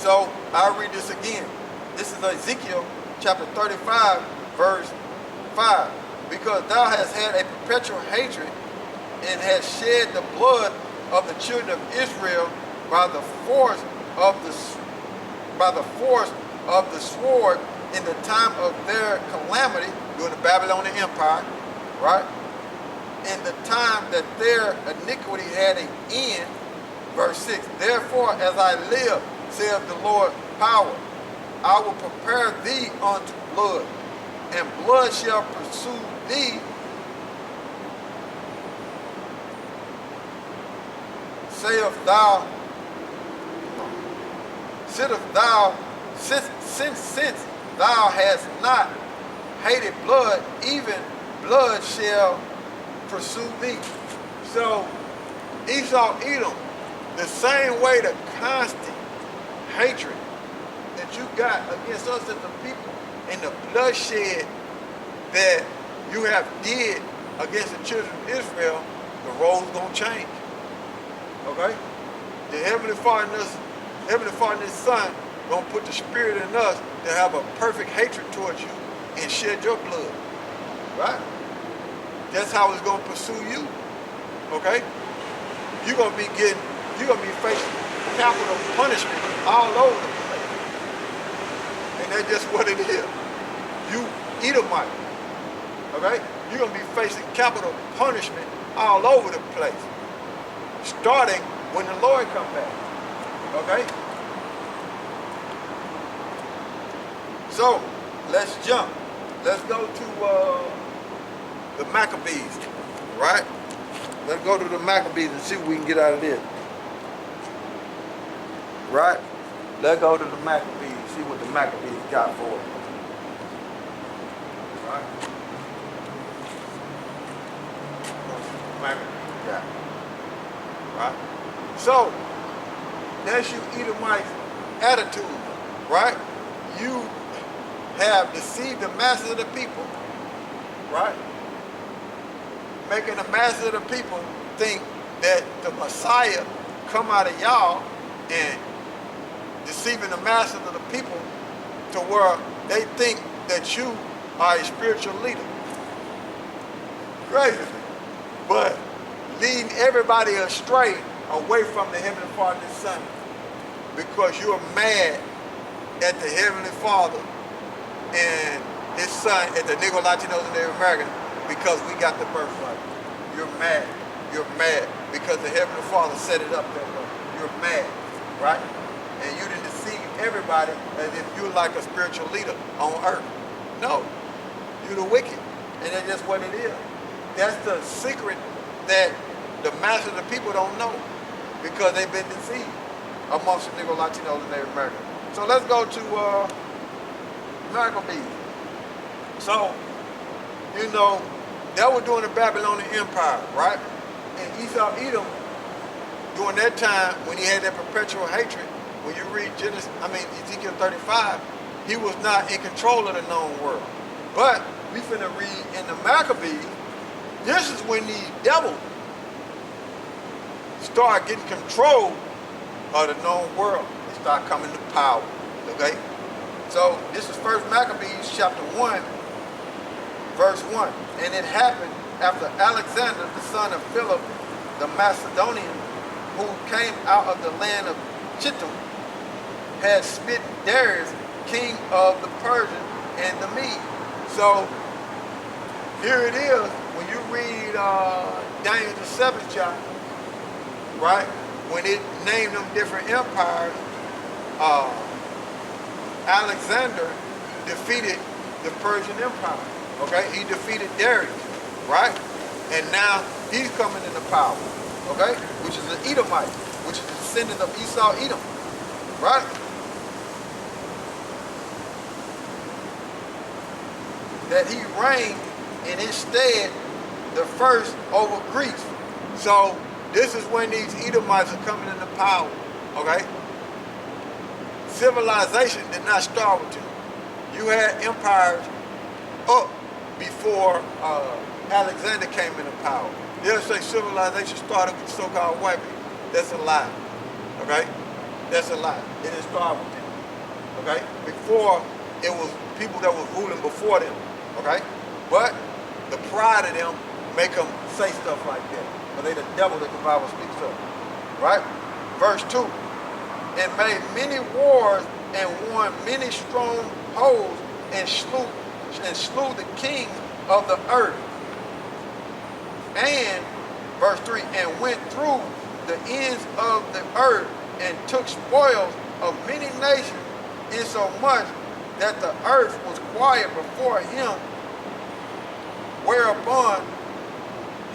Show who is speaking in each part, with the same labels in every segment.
Speaker 1: So I'll read this again. This is Ezekiel chapter 35, verse 5. Because thou hast had a perpetual hatred and hast shed the blood of the children of Israel by the force of the sword in the time of their calamity during the Babylonian Empire, right? In the time that their iniquity had an end. Verse 6. Therefore, as I live, saith the Lord power, I will prepare thee unto blood, and blood shall pursue thee. Sayest thou, since thou hast not hated blood, even blood shall pursue thee. So Esau, Edom, the same way the constant hatred that you got against us as the people and the bloodshed that you have did against the children of Israel, the role's gonna change. Okay? The Heavenly Father and His Son gonna put the Spirit in us to have a perfect hatred towards you and shed your blood. Right? That's how it's gonna pursue you. Okay? You're gonna be facing capital punishment all over the place. And that's just what it is. You Edomite. Okay? You're gonna be facing capital punishment all over the place. Starting when the Lord comes back. Okay? So, let's jump. Let's go to the Maccabees, right? Let's go to the Maccabees and see what we can get out of this. Right? Let's go to the Maccabees, see what the Maccabees got for us. Right? Maccabees got. Right? So, that's you Edomite attitude, right? You have deceived the masses of the people, right? Making the masses of the people think that the Messiah come out of y'all and deceiving the masses of the people to where they think that you are a spiritual leader. Crazy. But leading everybody astray away from the Heavenly Father and Son because you're mad at the Heavenly Father and His Son, at the Negro, Latinos, and Native Americans because we got the birthright. You're mad. You're mad because the Heavenly Father set it up that way. You're mad, right? And you didn't deceive everybody as if you're like a spiritual leader on earth. No, you're the wicked. And that's just what it is. That's the secret that the masses of the people don't know because they've been deceived amongst the Negro, Latinos, and Native Americans. So let's go to Maccabees. So, you know, that was during the Babylonian Empire, right? And Esau, Edom, during that time when he had that perpetual hatred, when you read Ezekiel 35, he was not in control of the known world. But we finna read in the Maccabees, this is when these devils start getting control of the known world. They start coming to power, okay? So this is 1 Maccabees chapter 1, verse 1. And it happened after Alexander, the son of Philip, the Macedonian, who came out of the land of Chittim, had smitten Darius, king of the Persians and the Medes. So here it is, when you read Daniel the 7th chapter, right? When it named them different empires, Alexander defeated the Persian Empire. Okay, he defeated Darius, right? And now he's coming into power, okay? Which is an Edomite, which is the descendant of Esau, Edom, right? That he reigned in his stead the first over Greece. So this is when these Edomites are coming into power, okay? Civilization did not start with you. You had empires up before Alexander came into power. They'll say civilization started with so-called white people. That's a lie, okay? That's a lie. It didn't start with them. Okay? Before, it was people that was ruling before them. Okay? But the pride of them make them say stuff like that. But they the devil that the Bible speaks of. Right? Verse 2. And made many wars and won many strongholds and slew the kings of the earth. And verse 3, and went through the ends of the earth and took spoils of many nations, insomuch that the earth was quiet before him, whereupon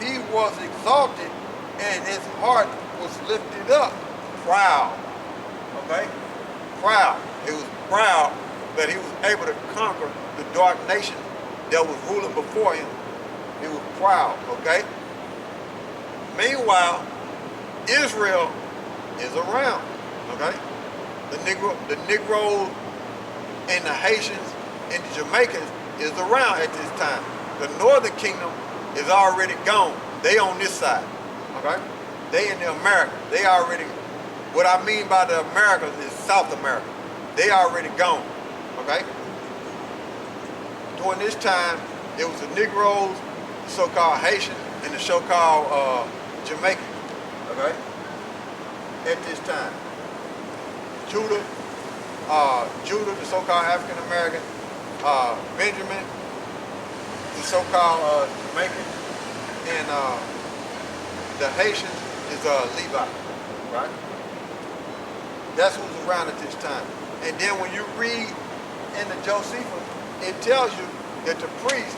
Speaker 1: he was exalted and his heart was lifted up. Proud. Okay? Proud. He was proud that he was able to conquer the dark nation that was ruling before him. He was proud. Okay? Meanwhile, Israel is around. Okay? The Negroes and the Haitians and the Jamaicans is around at this time. The Northern Kingdom is already gone. They on this side. Okay? They in the America. They already, what I mean by the Americas is South America. They already gone. Okay? During this time, it was the Negroes, the so-called Haitians, and the so-called Jamaicans. Okay? At this time. Judah, the so-called African American, Benjamin, the so-called Jamaican, and the Haitians is Levi, right? That's who's around at this time. And then when you read in the Josephus, it tells you that the priest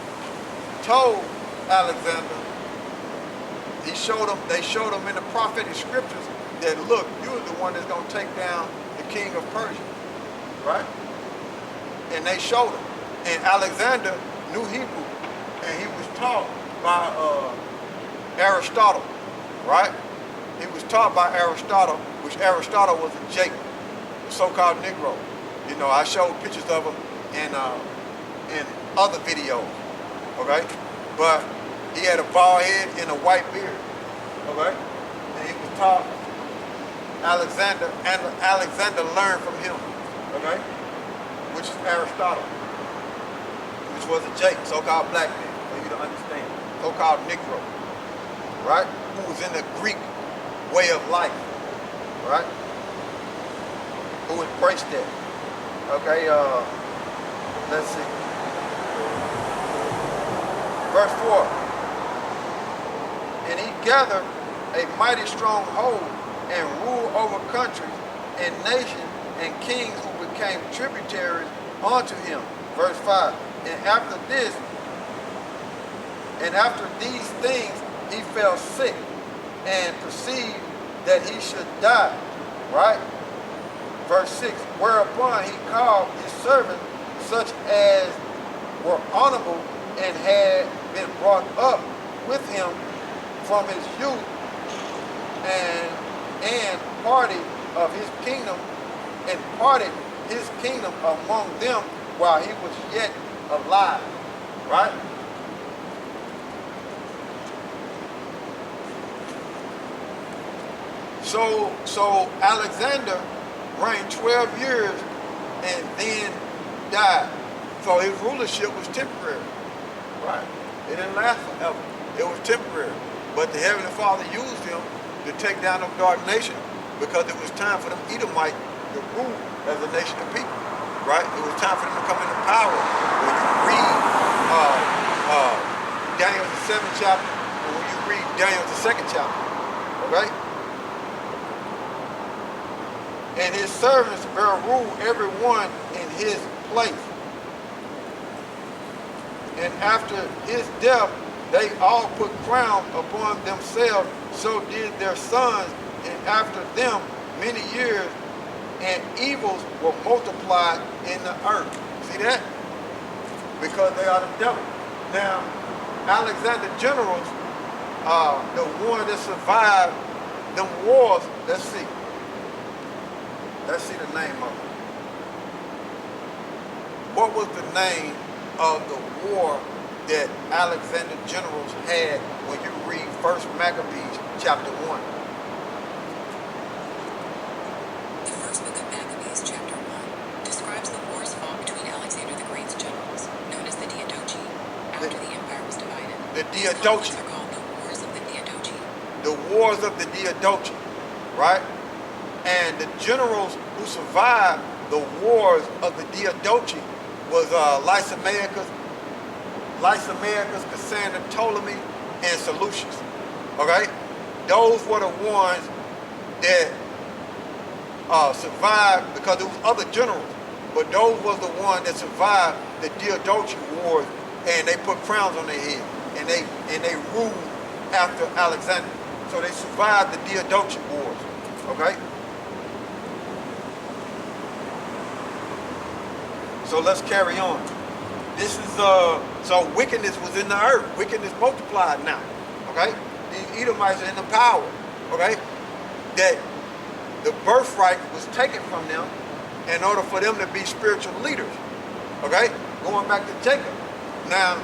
Speaker 1: told Alexander, they showed him in the prophetic scriptures that, look, you're the one that's going to take down the king of Persia, right? And they showed him. And Alexander knew Hebrew, and he was taught by Aristotle, right? He was taught by Aristotle, which Aristotle was a Jacob, the so-called Negro. You know, I showed pictures of him in other videos, okay? But he had a bald head and a white beard, okay? And he was taught Alexander, and Alexander learned from him, okay? Which is Aristotle, which was a Jake, so-called black man, for you to understand, so-called Negro, right? Who was in the Greek way of life, right? Who embraced that. Okay, let's see. Verse 4. And he gathered a mighty strong hold and ruled over countries and nations and kings who became tributaries unto him. Verse 5. And after these things he fell sick and perceived that he should die. Right? Verse 6. Whereupon he called his servants, such as were honorable and had been brought up with him from his youth, and party of his kingdom, and parted his kingdom among them while he was yet alive. Right? So Alexander reigned 12 years and then died. So his rulership was temporary. Right? It didn't last forever. It was temporary. But the Heavenly Father used him to take down the dark nation because it was time for them Edomites to rule as a nation of people. Right? It was time for them to come into power. When you read Daniel the 7th chapter, and when you read Daniel the 2nd chapter, okay? And his servants bear rule every one in his place. And after his death, they all put crowns upon themselves, so did their sons, and after them many years, and evils were multiplied in the earth. See that? Because they are the devil. Now, Alexander generals, the one that survived them wars, let's see. Let's see the name of it. What was the name of the war that Alexander generals had when you read 1 Maccabees chapter 1? Diadochi. The Wars of the Diadochi, right? And the generals who survived the Wars of the Diadochi was Lysimachus, Cassandra, Ptolemy, and Seleucus. Okay? Those were the ones that survived, because there was other generals, but those was the ones that survived the Diadochi Wars, and they put crowns on their head, and they ruled after Alexander. So they survived the Diadochi Wars. Okay? So let's carry on. This is so wickedness was in the earth. Wickedness multiplied now. Okay? These Edomites are in the power. Okay? That the birthright was taken from them in order for them to be spiritual leaders. Okay? Going back to Jacob. Now,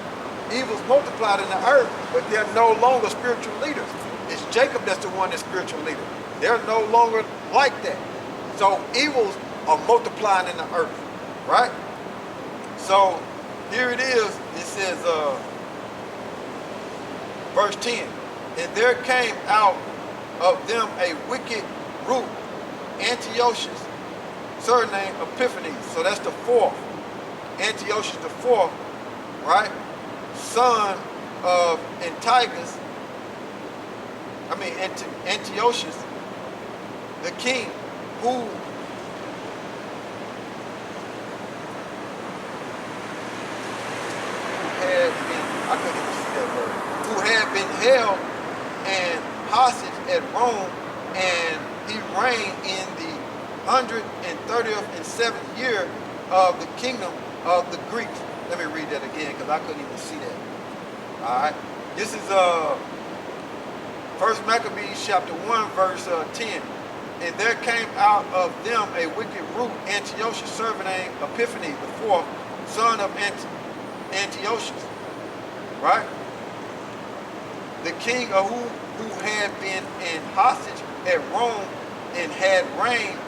Speaker 1: evil's multiplied in the earth, but they're no longer spiritual leaders. It's Jacob that's the one that's spiritual leader. They're no longer like that. So evils are multiplying in the earth. Right? So here it is. It says, verse 10, and there came out of them a wicked root, Antiochus, surname Epiphanes. So that's the fourth. Antiochus the fourth, right? Son of Antiochus, Antiochus, the king, who had been held and hostage at Rome, and he reigned in the 137th year of the kingdom of the Greeks. Let me read that again because I couldn't even see that. All right, this is First Maccabees chapter 1 verse 10. And there came out of them a wicked root, Antiochus, surname Epiphanes the fourth, son of Antiochus, right? The king who had been in hostage at Rome and had reigned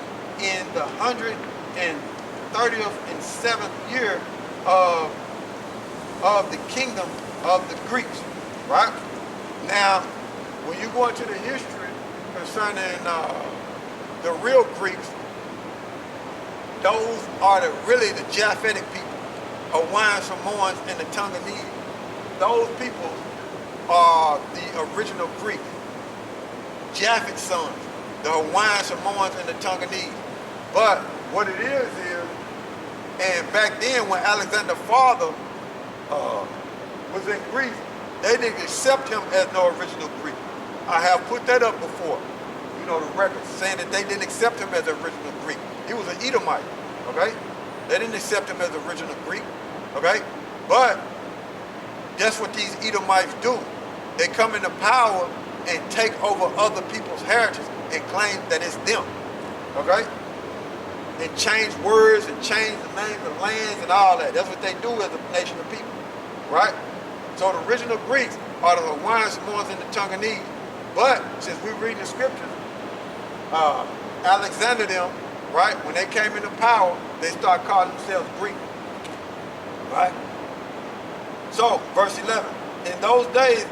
Speaker 1: in the 137th year of the kingdom of the Greeks, right? Now, when you go into the history concerning the real Greeks, those are really the Japhetic people, Hawaiian, Samoans, and the Tonganese. Those people are the original Greek, Japhet sons, the Hawaiian, Samoans, and the Tonganese. But what it is, and back then when Alexander's father was in Greece, they didn't accept him as no original Greek. I have put that up before, you know, the records, saying that they didn't accept him as the original Greek. He was an Edomite, okay? They didn't accept him as the original Greek, okay? But that's what these Edomites do. They come into power and take over other people's heritage and claim that it's them, okay? And change words and change the names of lands and all that. That's what they do as a nation of people, right? So the original Greeks are the Hawaiian, Samoans, and the Tonganese. But since we read the scriptures, Alexander them, right, when they came into power, they started calling themselves Greek, right? So, verse 11, in those days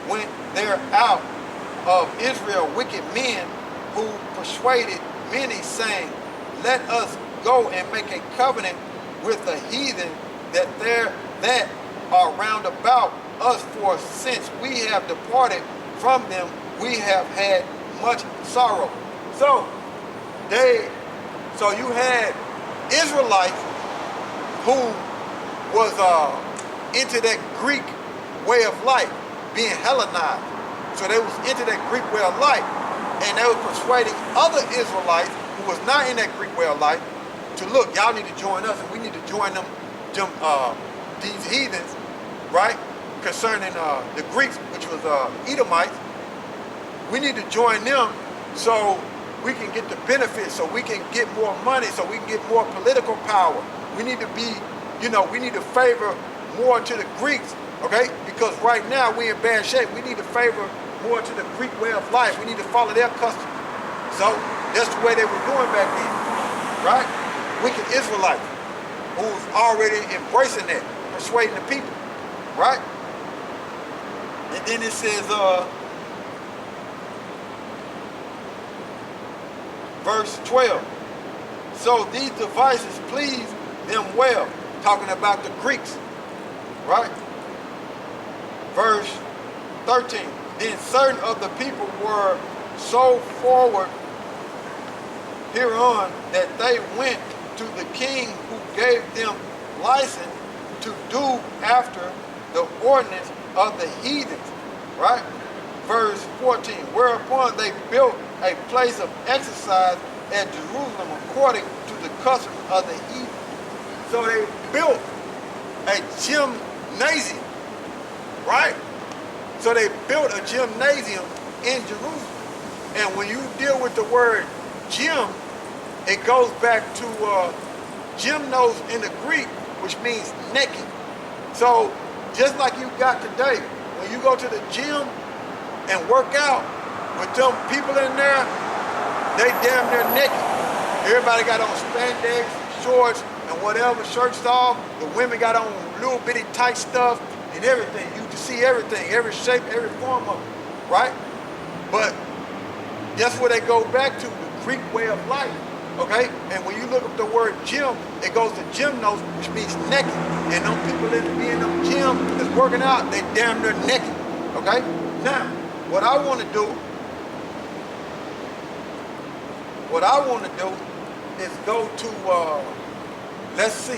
Speaker 1: went there out of Israel wicked men who persuaded many, saying, let us go and make a covenant with the heathen that are round about us, for since we have departed from them, we have had much sorrow. So you had Israelites who was into that Greek way of life, being Hellenized. So they was into that Greek way of life, and they were persuading other Israelites who was not in that Greek way of life to look, y'all need to join us, and we need to join them these heathens, right? Concerning the Greeks, which was Edomites, we need to join them so we can get the benefits, so we can get more money, so we can get more political power. We need to be, we need to favor more to the Greeks, okay? Because right now we in bad shape. We need to favor more to the Greek way of life. We need to follow their customs. So that's the way they were doing back then, right? Wicked Israelites who's already embracing that. persuading the people, right? And then it says, verse 12. So these devices please them well, talking about the Greeks, right? Verse 13. Then certain of the people were so forward hereon that they went to the king, who gave them license to do after the ordinance of the heathens, right? Verse 14. Whereupon they built a place of exercise at Jerusalem according to the custom of the heathen. So they built a gymnasium, right? So they built a gymnasium in Jerusalem. And when you deal with the word gym, it goes back to gymnos in the Greek, which means naked. So just like you got today, when you go to the gym and work out with them people in there, they damn near naked. Everybody got on spandex, shorts, and whatever, shirts off. The women got on little bitty tight stuff and everything. You can see everything, every shape, every form of it, right? But that's where they go back to, the Greek way of life, okay? And when you look up the word gym, it goes to gymnos, which means naked. And them people that be in them gym that's working out, they damn near naked, okay? Now, what I want to do is go to, let's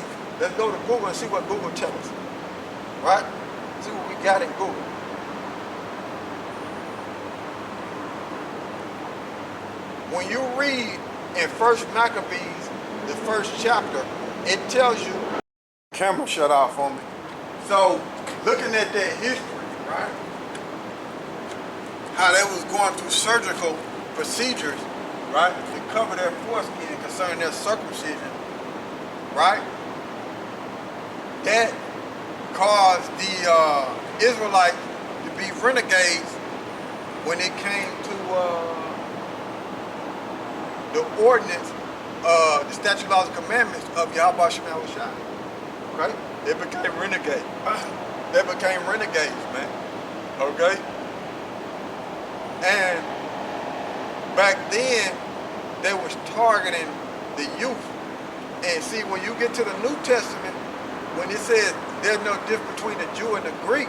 Speaker 1: go to Google and see what Google tells us, right? See what we got in Google. When you read in 1 Maccabees, the first chapter, it tells you, camera shut off on me. So, looking at that history, right? How they was going through surgical procedures, right, to cover their foreskin concerning their circumcision, right? That caused the Israelites to be renegades when it came to the ordinance, the statute, laws, and commandments of YAHAWASHI. Okay? They became renegades. They became renegades, man. Okay? And back then, they was targeting the youth. And see, when you get to the New Testament, when it says there's no difference between the Jew and the Greek,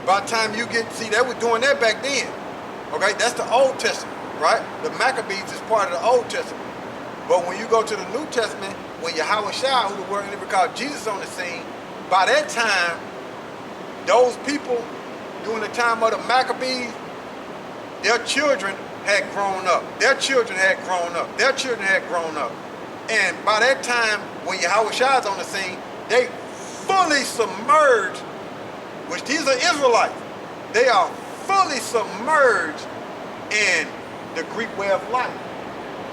Speaker 1: by the time you get, see, they were doing that back then. Okay, that's the Old Testament, right? The Maccabees is part of the Old Testament. But when you go to the New Testament, when YAHAWASHI, who the word never called Jesus, on the scene, by that time, those people during the time of the Maccabees, their children had grown up. Their children had grown up. Their children had grown up. And by that time, when YAHAWASHI is on the scene, they fully submerged, which these are Israelites. They are fully submerged in the Greek way of life.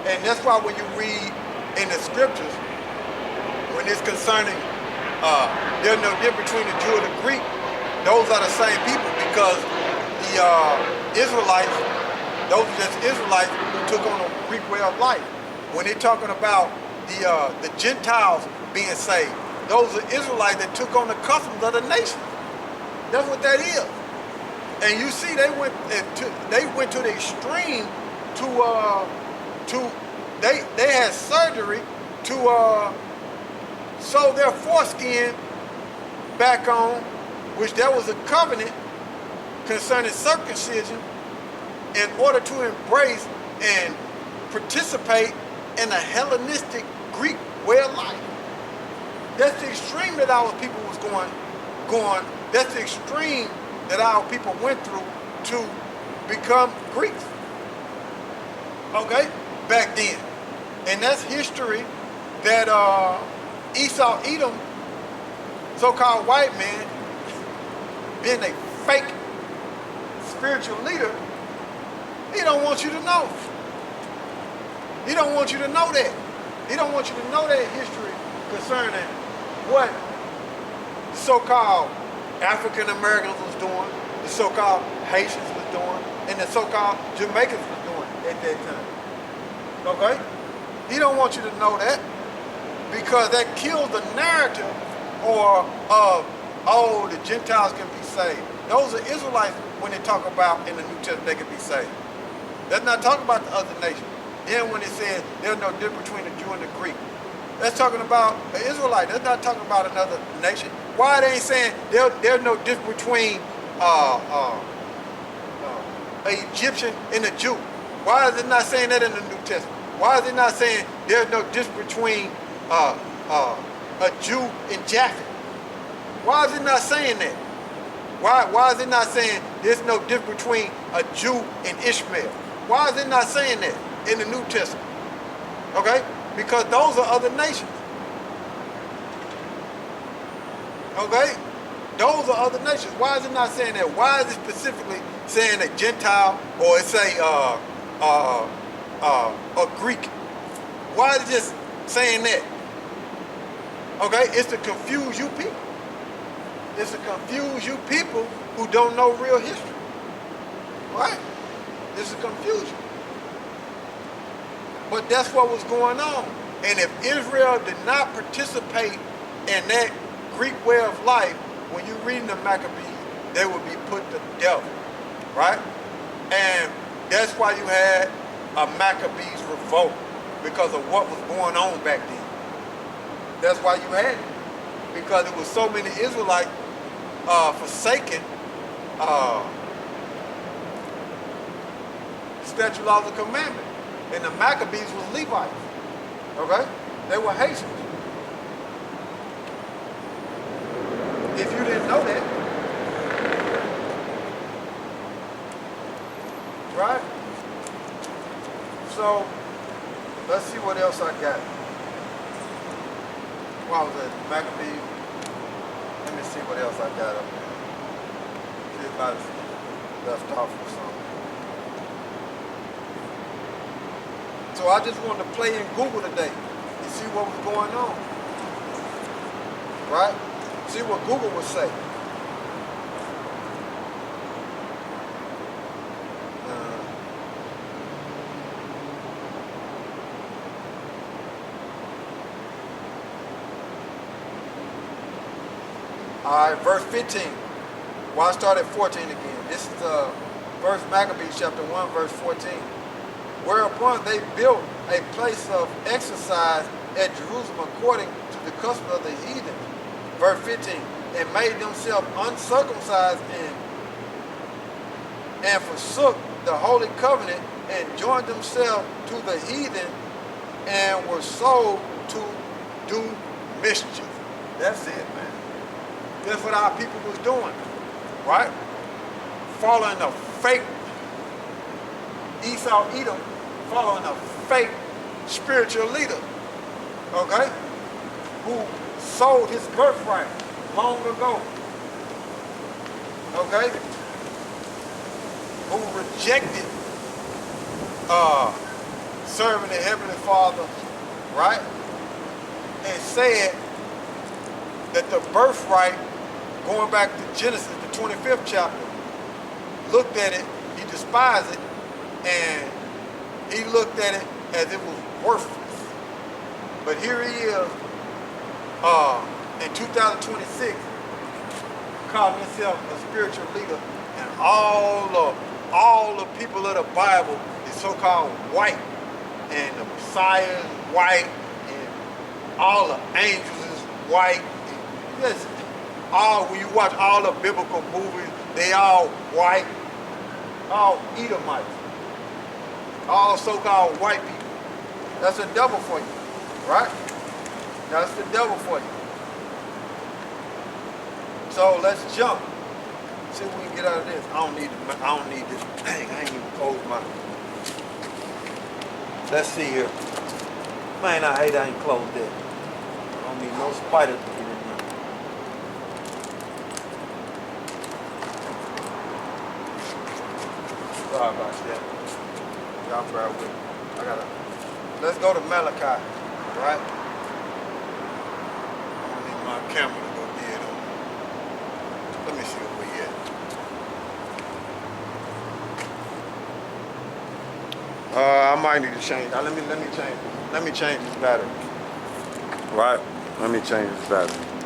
Speaker 1: And that's why when you read in the scriptures, when it's concerning there's no difference between the Jew and the Greek, those are the same people, because the Israelites, those are just Israelites who took on a Greek way of life. When they're talking about the Gentiles being saved, those are Israelites that took on the customs of the nation. That's what that is. And you see, they went to the extreme they had surgery to sew their foreskin back on, which there was a covenant concerning circumcision, in order to embrace and participate in a Hellenistic Greek way of life. That's the extreme that our people was going. That's the extreme that our people went through to become Greeks. Okay? Back then. And that's history that Esau Edom, so-called white man, being a fake spiritual leader, he don't want you to know. He don't want you to know that. He don't want you to know that history concerning what so-called African Americans was doing, the so-called Haitians was doing, and the so-called Jamaicans was doing at that time. Okay? He don't want you to know that. because that kills the narrative or of, oh, the Gentiles can be saved. Those are Israelites when they talk about in the New Testament they can be saved. That's not talking about the other nations. Then when it says there's no difference between the Jew and the Greek, that's talking about an Israelite. That's not talking about another nation. Why they ain't saying there's no difference between an Egyptian and a Jew? Why is it not saying that in the New Testament? Why is it not saying there's no difference between a Jew and Japheth? Why is it not saying that? Why is it not saying there's no difference between a Jew and Ishmael? Why is it not saying that in the New Testament? Okay? Because those are other nations. Okay? Those are other nations. Why is it not saying that? Why is it specifically saying a Gentile or it say a Greek? Why is it just saying that? Okay? It's to confuse you people. It's to confuse you people who don't know real history. Right? It's a confusion. But that's what was going on. And if Israel did not participate in that Greek way of life, when you read the Maccabees, they would be put to death. Right? And that's why you had a Maccabees revolt, because of what was going on back then. That's why you had it. Because there was so many Israelites forsaking statute, laws, and commandments. And the Maccabees was Levites. Okay? They were Haitians. If you didn't know that, right? So, let's see what else I got. What was that? Maccabees. Let me see what else I got up there. See if I left off or something. So I just wanted to play in Google today and see what was going on. Right? See what Google would say. All right, verse 15. Well, I start at 14 again. This is First Maccabees chapter 1, verse 14. Whereupon they built a place of exercise at Jerusalem according to the custom of the heathen. Verse 15. And made themselves uncircumcised and forsook the holy covenant and joined themselves to the heathen and were sold to do mischief. That's it, man. That's what our people was doing, right? Following a fake Esau Edom, following a fake spiritual leader, okay? Who sold his birthright long ago, okay? Who rejected serving the Heavenly Father, right? And said that the birthright, going back to Genesis, the 25th chapter, looked at it, he despised it, and he looked at it as it was worthless. But here he is, in 2026, calling himself a spiritual leader, and all the people of the Bible is so-called white, and the Messiah is white, and all the angels is white. Listen, when you watch all the biblical movies, they all white, all Edomites, all so-called white people. That's the devil for you, right? That's the devil for you. So let's jump. See if we can get out of this. I don't need this. Dang, I ain't even closed my. Let's see here. Man, I hate I ain't closed that. I don't need no spiders to get in there. Sorry about that. Y'all bear with me. Let's go to Malachi, right? I don't need my camera to go dead on. Let me see where we at. I might need to change. Let me change this battery.
Speaker 2: Right? Let me change this battery.